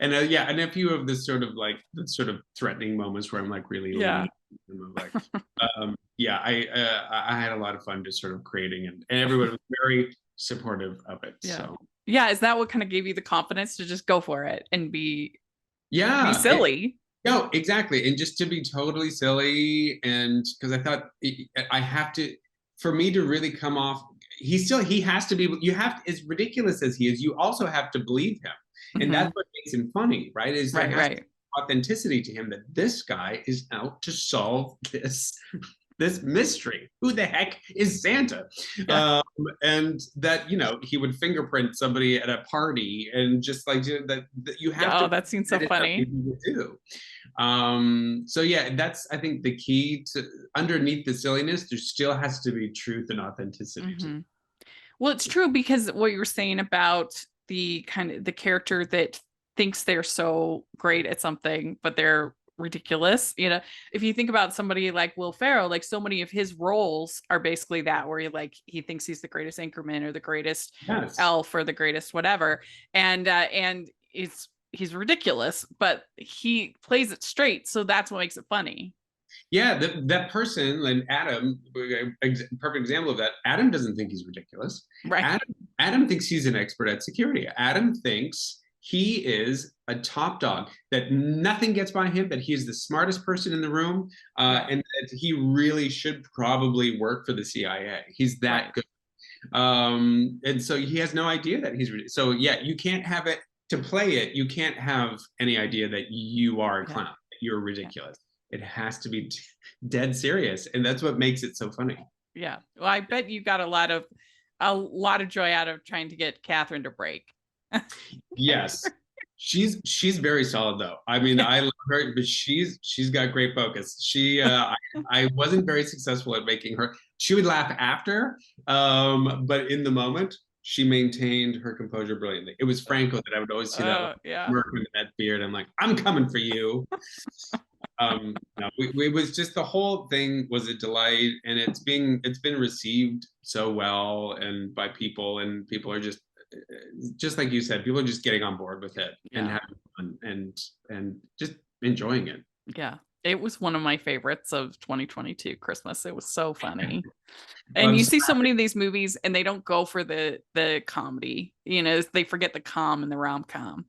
And and a few of the sort of threatening moments where I'm like really I had a lot of fun just sort of creating, and everyone was very supportive of it. So is that what kind of gave you the confidence to just go for it and be silly? No, exactly. And just to be totally silly, and because I thought I have to, for me to really come off, he has to be, as ridiculous as he is, you also have to believe him. And that's what makes him funny, right? Is there has to be authenticity to him, that this guy is out to solve this mystery. Who the heck is Santa? And that, he would fingerprint somebody at a party, and just like that you have to. Oh, that seems so funny. Do. So that's, I think, the key to, underneath the silliness, there still has to be truth and authenticity. Well, it's true, because what you were saying about the character that thinks they're so great at something, but they're ridiculous. You know, if you think about somebody like Will Ferrell, like so many of his roles are basically that, where he thinks he's the greatest anchorman or the greatest Yes. elf or the greatest whatever, and he's ridiculous, but he plays it straight, so that's what makes it funny. Yeah, that person, and Adam, perfect example of that. Adam doesn't think he's ridiculous. Right. Adam thinks he's an expert at security. Adam thinks he is a top dog, that nothing gets by him, that he's the smartest person in the room, and that he really should probably work for the CIA. He's that good. And so he has no idea that he's so yeah, you can't have it to play it. You can't have any idea that you are a clown, that you're ridiculous. It has to be dead serious, and that's what makes it so funny. Yeah, well, I bet you got a lot of joy out of trying to get Catherine to break. Yes, she's very solid though. I mean, I love her, but she's got great focus. I wasn't very successful at making her. She would laugh after, but in the moment, she maintained her composure brilliantly. It was Franco that I would always see that working with that beard. I'm like, I'm coming for you. No, it was just, the whole thing was a delight, and it's been received so well and by people, and people are just like you said, people are just getting on board with it and having fun and just enjoying it. Yeah, it was one of my favorites of 2022 Christmas. It was so funny. And you see so many of these movies and they don't go for the comedy, you know, they forget the calm and the rom-com.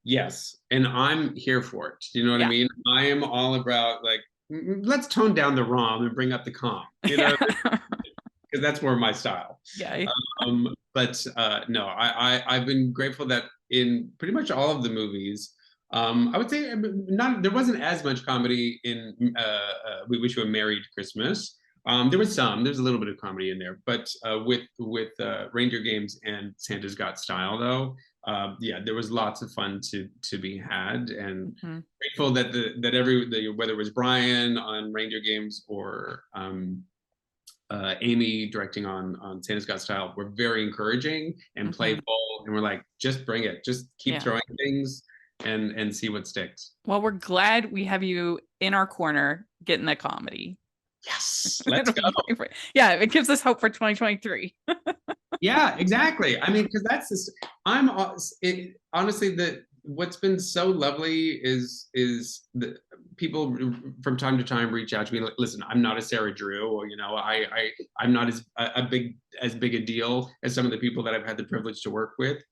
Yes, and I'm here for it. You know what I mean? I am all about, like, let's tone down the rom and bring up the calm, you know, because that's more my style. Yeah. But no, I've been grateful that in pretty much all of the movies, I would say there wasn't as much comedy in We Wish You a Merry Christmas. There's a little bit of comedy in there, but with Reindeer Games and Santa's Got Style, though, there was lots of fun to be had, and grateful that whether it was Brian on Reindeer Games or Amy directing on Santa's Got Style were very encouraging and playful, and we're like, just bring it, just keep throwing things and see what sticks. Well, we're glad we have you in our corner getting the comedy. Yes, let's go. Yeah, it gives us hope for 2023. Yeah, exactly. I mean, because that's this. Honestly, what's been so lovely is the people from time to time reach out to me like, listen, I'm not a Sarah Drew, or, you know, I'm not as big a deal as some of the people that I've had the privilege to work with.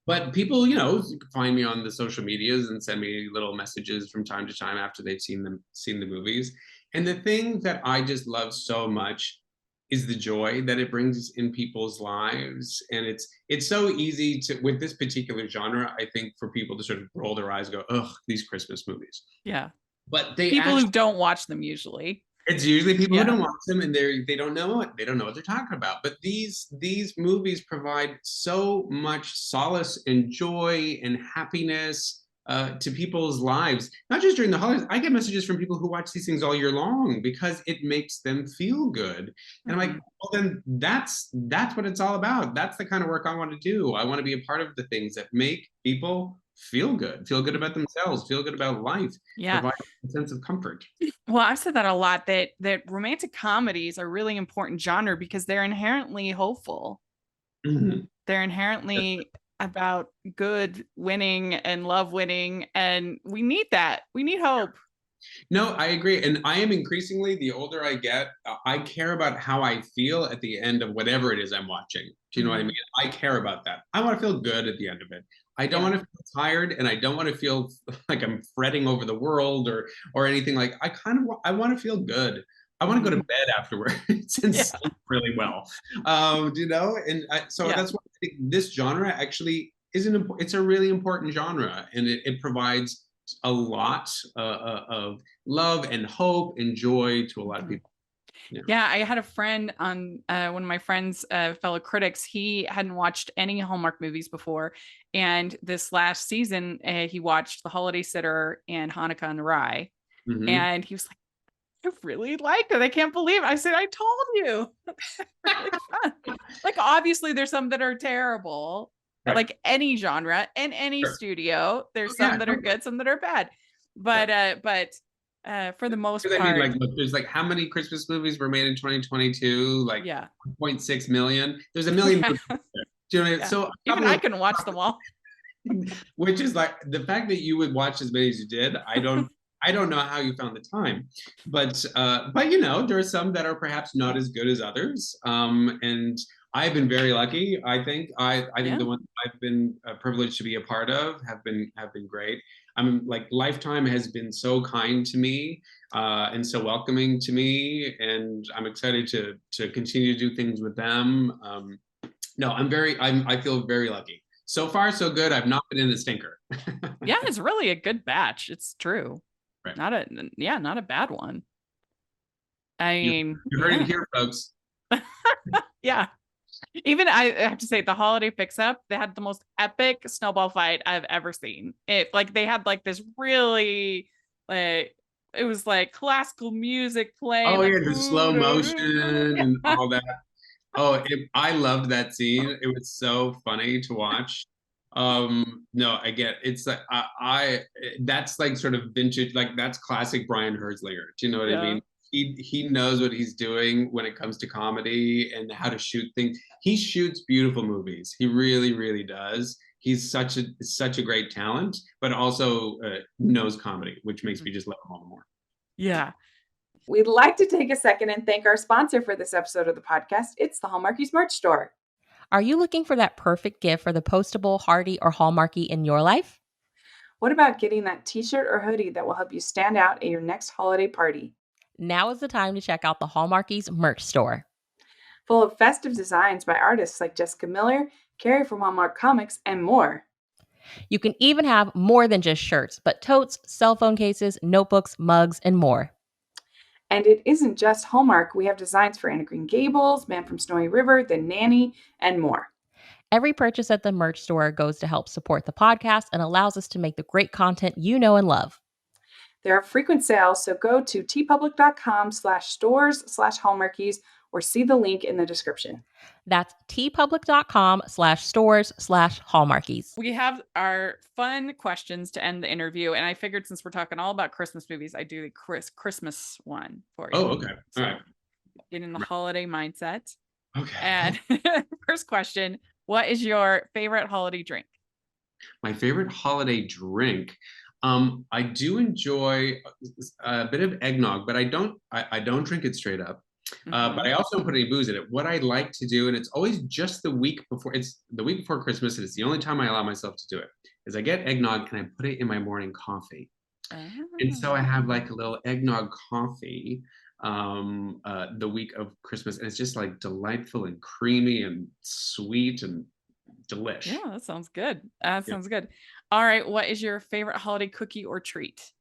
But people, you know, find me on the social medias and send me little messages from time to time after they've seen the movies. And the thing that I just love so much is the joy that it brings in people's lives. And it's so easy to, with this particular genre, I think, for people to sort of roll their eyes and go, ugh, these Christmas movies. Yeah. But people who don't watch them usually. It's usually people who don't watch them, and they don't know what they're talking about. But these movies provide so much solace and joy and happiness to people's lives, not just during the holidays. I get messages from people who watch these things all year long because it makes them feel good. And I'm like, well, then that's what it's all about. That's the kind of work I want to do. I want to be a part of the things that make people feel good about themselves, feel good about life, provide a sense of comfort. Well, I've said that a lot, that romantic comedies are really important genre because they're inherently hopeful. They're inherently about good winning and love winning, and we need that. We need hope. No, I agree. And I am increasingly, the older I get, I care about how I feel at the end of whatever it is I'm watching. Do you know what I mean? I care about that. I want to feel good at the end of it. I don't want to feel tired, and I don't want to feel like I'm fretting over the world or anything. Like, I want to feel good. I want to go to bed afterwards and sleep really well. You know, and so that's why I think this genre actually it's a really important genre, and it provides a lot of love and hope and joy to a lot of people. Yeah, I had a friend on one of my friends, fellow critics. He hadn't watched any Hallmark movies before, and this last season he watched The Holiday Sitter and Hanukkah on the Rye, and he was like, I really liked it. I can't believe it. I said, I told you. Really fun. Like, obviously there's some that are terrible, like any genre and any studio. There's some that are good, some that are bad. for the most I mean, part, like, look, there's like how many Christmas movies were made in 2022? Like yeah. 1.6 million. There's a million movies there. Do you know what I mean? Yeah. So Even I couldn't watch them all. which is like the fact that you would watch as many as you did. I don't know how you found the time, but you know, there are some that are perhaps not as good as others. And I've been very lucky. I think Yeah. the ones I've been privileged to be a part of have been great. I'm like Lifetime has been so kind to me and so welcoming to me, and I'm excited to continue to do things with them. No, I feel very lucky. So far, so good. I've not been in a stinker. Yeah, it's really a good batch. It's true. Right. Not a bad one. I mean, You heard it here, folks. yeah. Even I have to say, the holiday fix-up, they had the most epic snowball fight I've ever seen. It like they had like this really like it was like classical music playing. Oh Like, yeah, the slow motion and yeah. all that. Oh, I loved that scene. It was so funny to watch. No, I get it's like that's like sort of vintage, like that's classic Brian Herzlinger. Do you know what I mean? He knows what he's doing when it comes to comedy and how to shoot things. He shoots beautiful movies. He really, really does. He's such a great talent, but also knows comedy, which makes me just love him all the more. Yeah. We'd like to take a second and thank our sponsor for this episode of the podcast. It's the Hallmarkies merch store. Are you looking for that perfect gift for the postable, hardy, or Hallmarky in your life? What about getting that t-shirt or hoodie that will help you stand out at your next holiday party? Now is the time to check out the Hallmarkies merch store. Full of festive designs by artists like Jessica Miller, Carrie from Hallmark Comics, and more. You can even have more than just shirts, but totes, cell phone cases, notebooks, mugs, and more. And it isn't just Hallmark. We have designs for Anna Green Gables, Man from Snowy River, The Nanny, and more. Every purchase at the merch store goes to help support the podcast and allows us to make the great content you know and love. There are frequent sales, so go to tpublic.com/stores/Hallmarkies or see the link in the description. That's tpublic.com/stores/Hallmarkies. We have our fun questions to end the interview, and I figured since we're talking all about Christmas movies, I do the Christmas one for you. Oh, okay. So all right. get in the holiday mindset. Okay. And first question, what is your favorite holiday drink? My favorite holiday drink. I do enjoy a bit of eggnog, but I don't drink it straight up. But I also don't put any booze in it. What I like to do, and it's always just the week before, it's the week before Christmas, and it's the only time I allow myself to do it, is I get eggnog and I put it in my morning coffee. And so I have like a little eggnog coffee the week of Christmas, and it's just like delightful and creamy and sweet and delish. Yeah, that sounds good. Sounds good. All right, what is your favorite holiday cookie or treat?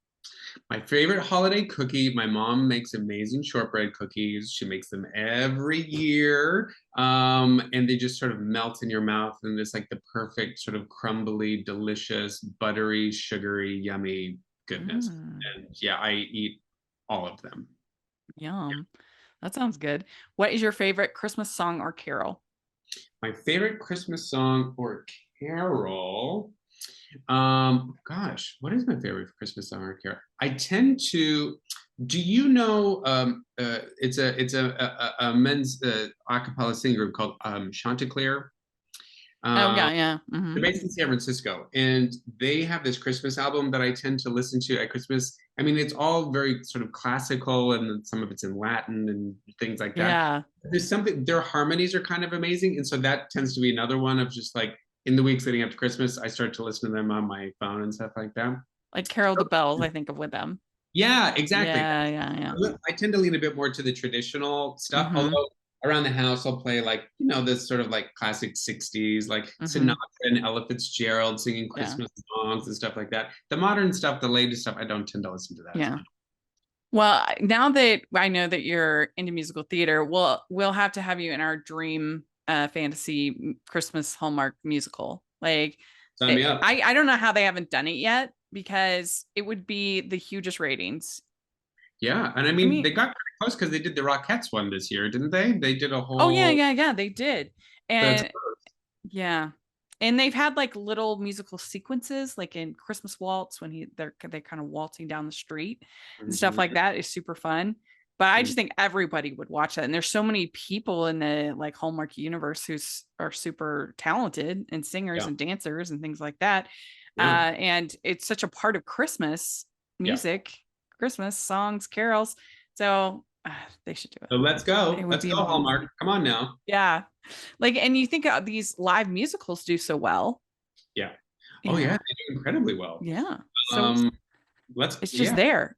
My favorite holiday cookie, my mom makes amazing shortbread cookies. She makes them every year. And they just sort of melt in your mouth, and it's like the perfect sort of crumbly, delicious, buttery, sugary, yummy goodness. And yeah, I eat all of them. Yum. Yeah. That sounds good. What is your favorite Christmas song or carol? My favorite Christmas song or carol, gosh, what is my favorite Christmas song or carol? I tend to, do you know, it's a men's a cappella singing group called Chanticleer. Yeah. They're based in San Francisco, and they have this Christmas album that I tend to listen to at Christmas. I mean, it's all very sort of classical, and some of it's in Latin and things like that. Yeah. There's something, their harmonies are kind of amazing, and so that tends to be another one of just like, in the weeks leading up to Christmas, I start to listen to them on my phone and stuff like that. Like Carol the Bells, I think of with them. Yeah, exactly. Yeah. I tend to lean a bit more to the traditional stuff, although around the house I'll play like, you know, this sort of like classic 60s, like Sinatra and Ella Fitzgerald singing Christmas songs and stuff like that. The modern stuff, the latest stuff, I don't tend to listen to that. Yeah. Well, now that I know that you're into musical theater, we'll have to have you in our dream fantasy Christmas Hallmark musical. Like, sign me up. I don't know how they haven't done it yet, because it would be the hugest ratings. Yeah, and I mean they got pretty close because they did the Rockettes one this year, didn't they? They did a whole. Oh yeah, they did. And yeah, And they've had like little musical sequences, like in Christmas Waltz when they're kind of waltzing down the street and stuff like that is super fun. But I just think everybody would watch that. And there's so many people in the like Hallmark universe who are super talented and singers and dancers and things like that. And it's such a part of Christmas music, Christmas songs, carols. So they should do it. So let's go. Let's go, Hallmark. Come on now. Yeah. Like, and you think these live musicals do so well. Yeah. Oh, yeah. They do incredibly well. Yeah. So it's just there.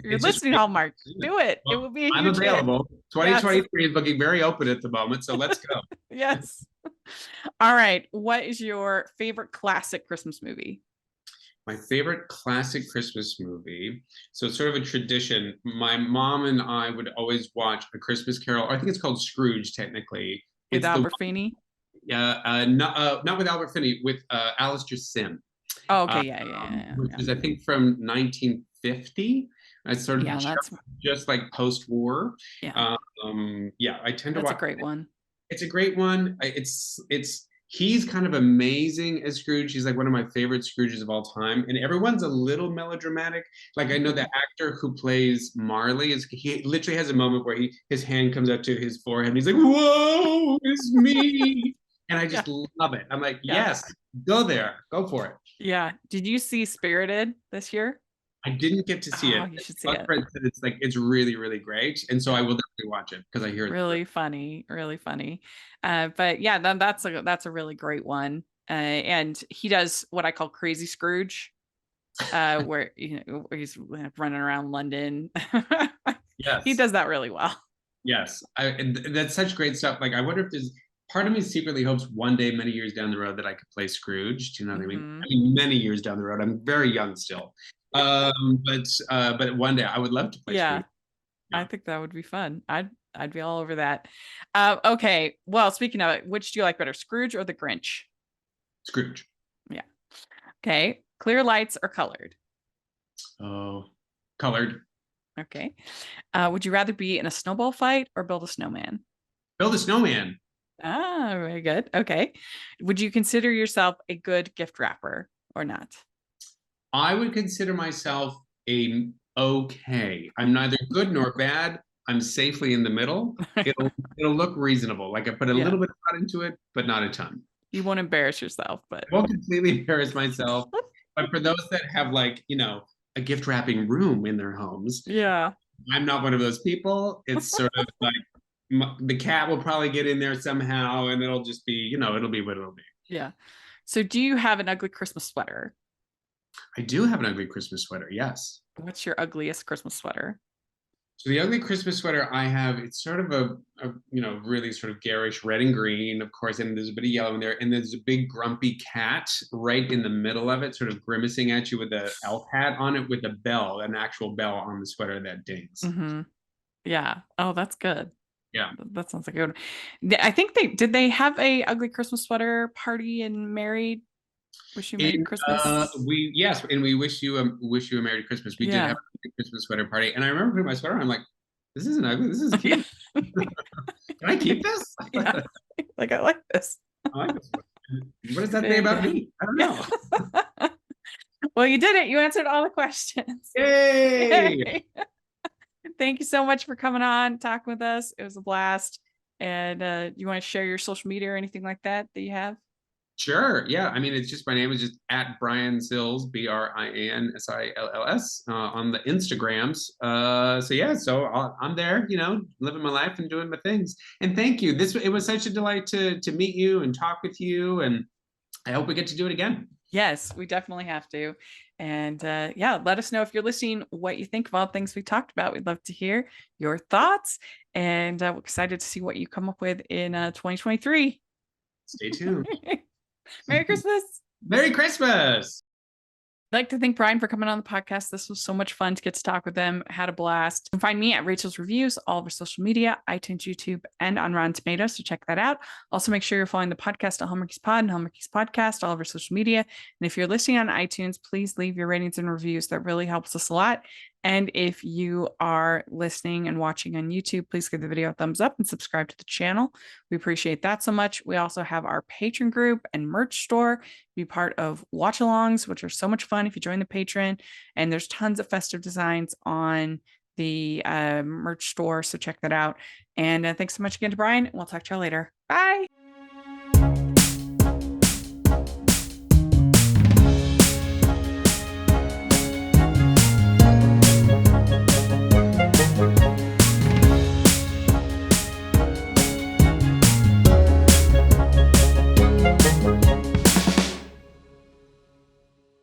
You're listening, Hallmark. Do it. Well, it will be a I'm available. 2023 is looking very open at the moment. So let's go. Yes. All right. What is your favorite classic Christmas movie? My favorite classic Christmas movie. So it's sort of a tradition. My mom and I would always watch A Christmas Carol. I think it's called Scrooge, technically. With Albert Finney? Yeah, not with Albert Finney, with Alistair Sim. Oh, okay, yeah. Which is, I think, from 1950. It's sort of just like post-war. Yeah. I tend to watch. That's a great one. It's a great one. He's kind of amazing as Scrooge. He's like one of my favorite Scrooges of all time. And everyone's a little melodramatic. Like I know the actor who plays Marley he literally has a moment where his hand comes up to his forehead and he's like, "Whoa, it's me." And I just love it. I'm like, yes, go there. Go for it. Yeah. Did you see Spirited this year? I didn't get to see it. You should see it. It's really, really great. And so I will definitely watch it because I hear it's really funny. But yeah, that's a really great one. And he does what I call crazy Scrooge, where he's running around London. Yes. He does that really well. Yes. That's such great stuff. Like I wonder if there's part of me secretly hopes one day, many years down the road, that I could play Scrooge. Do you know what I mean? I mean, many years down the road. I'm very young still. But one day I would love to play Scrooge. I think that would be fun. I'd be all over that. Okay. Well, speaking of it, which do you like better, Scrooge or the Grinch? Scrooge. Yeah. Okay. Clear lights or colored? Oh, colored. Okay. Would you rather be in a snowball fight or build a snowman? Build a snowman. Ah, very good. Okay. Would you consider yourself a good gift wrapper or not? I would consider myself okay. I'm neither good nor bad. I'm safely in the middle. It'll look reasonable. Like I put a little bit of thought into it, but not a ton. You won't embarrass yourself, but I won't completely embarrass myself. But for those that have a gift wrapping room in their homes, I'm not one of those people. It's sort of like the cat will probably get in there somehow, and it'll just be, it'll be what it'll be. Yeah. So do you have an ugly Christmas sweater? I do have an ugly Christmas sweater, yes. What's your ugliest Christmas sweater? So the ugly Christmas sweater I have, it's sort of a really sort of garish red and green, of course, and there's a bit of yellow in there, and there's a big grumpy cat right in the middle of it, sort of grimacing at you with an elf hat on it with a bell, an actual bell on the sweater that dings. Mm-hmm. Yeah. Oh, that's good. Yeah. That sounds like a good one. I think they have a ugly Christmas sweater party in Married? Wish you Merry Christmas. And we wish you a Merry Christmas. We did have a Christmas sweater party, and I remember putting my sweater on. I'm like, this isn't ugly. This is cute. Can I keep this? Yeah. Like I like this. I like this one. What does that say about me? I don't know. Well, you did it. You answered all the questions. Yay! Thank you so much for coming on, talking with us. It was a blast. And you want to share your social media or anything like that you have? Sure. Yeah. I mean, it's just, my name is just at Brian Sills, BRIANSILLS, on the Instagrams. So I'm there, living my life and doing my things. And thank you. It was such a delight to meet you and talk with you. And I hope we get to do it again. Yes, we definitely have to. And let us know if you're listening, what you think of all the things we talked about. We'd love to hear your thoughts. And we're excited to see what you come up with in 2023. Stay tuned. Merry Christmas. Merry Christmas. I'd like to thank Brian for coming on the podcast. This was so much fun to get to talk with him. Had a blast. You can find me at Rachel's Reviews, all over social media, iTunes, YouTube, and on Rotten Tomatoes. So check that out. Also, make sure you're following the podcast at Hallmarkies Pod and Hallmarkies Podcast, all over social media. And if you're listening on iTunes, please leave your ratings and reviews. That really helps us a lot. And if you are listening and watching on YouTube, please give the video a thumbs up and subscribe to the channel. We appreciate that so much. We also have our patron group and merch store. Be part of watch-alongs, which are so much fun if you join the patron. And there's tons of festive designs on the merch store, so check that out. And thanks so much again to Brian. We'll talk to y'all later. Bye.